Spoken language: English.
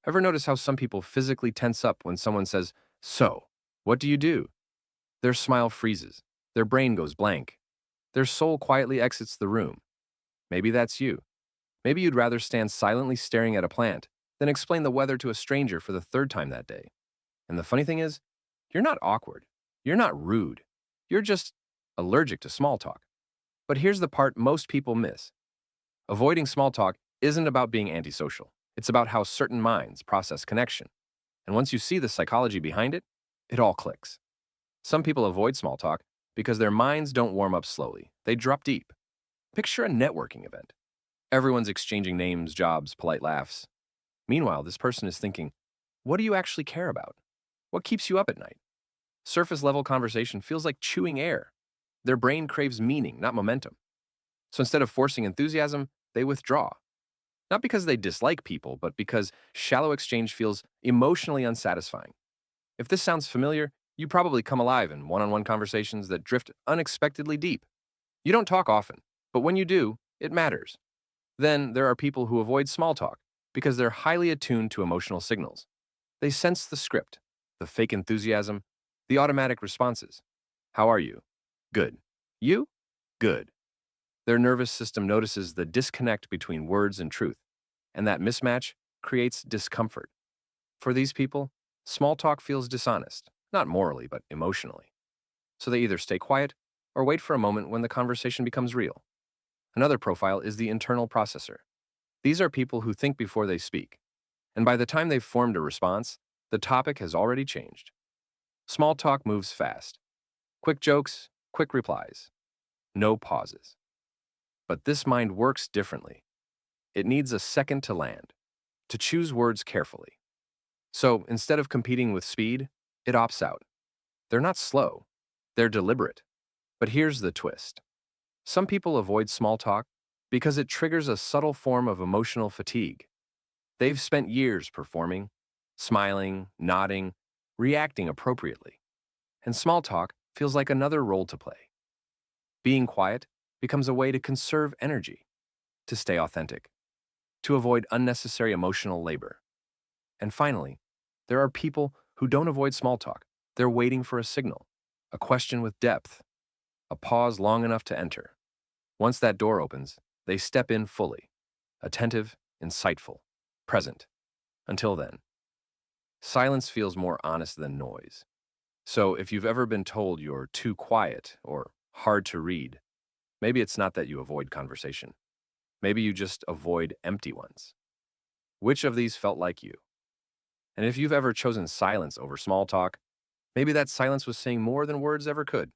Ever notice how some people physically tense up when someone says, "So, what do you do?" Their smile freezes, their brain goes blank, their soul quietly exits the room. Maybe that's you. Maybe you'd rather stand silently staring at a plant than explain the weather to a stranger for the third time that day. And the funny thing is, you're not awkward. You're not rude. You're just allergic to small talk. But here's the part most people miss. Avoiding small talk isn't about being antisocial. It's about how certain minds process connection. And once you see the psychology behind it, it all clicks. Some people avoid small talk because their minds don't warm up slowly. They drop deep. Picture a networking event. Everyone's exchanging names, jobs, polite laughs. Meanwhile, this person is thinking, what do you actually care about? What keeps you up at night? Surface level conversation feels like chewing air. Their brain craves meaning, not momentum. So instead of forcing enthusiasm, they withdraw. Not because they dislike people, but because shallow exchange feels emotionally unsatisfying. If this sounds familiar, you probably come alive in one-on-one conversations that drift unexpectedly deep. You don't talk often, but when you do, it matters. Then there are people who avoid small talk because they're highly attuned to emotional signals. They sense the script, the fake enthusiasm, the automatic responses. How are you? Good. You? Good. Their nervous system notices the disconnect between words and truth, and that mismatch creates discomfort. For these people, small talk feels dishonest, not morally, but emotionally. So they either stay quiet or wait for a moment when the conversation becomes real. Another profile is the internal processor. These are people who think before they speak, and by the time they've formed a response, the topic has already changed. Small talk moves fast. Quick jokes, quick replies. No pauses. But this mind works differently. It needs a second to land, to choose words carefully. So instead of competing with speed, it opts out. They're not slow, they're deliberate. But here's the twist. Some people avoid small talk because it triggers a subtle form of emotional fatigue. They've spent years performing, smiling, nodding, reacting appropriately. And small talk feels like another role to play. Being quiet becomes a way to conserve energy, to stay authentic, to avoid unnecessary emotional labor. And finally, there are people who don't avoid small talk. They're waiting for a signal, a question with depth, a pause long enough to enter. Once that door opens, they step in fully, attentive, insightful, present. Until then, silence feels more honest than noise. So if you've ever been told you're too quiet or hard to read, maybe it's not that you avoid conversation. Maybe you just avoid empty ones. Which of these felt like you? And if you've ever chosen silence over small talk, maybe that silence was saying more than words ever could.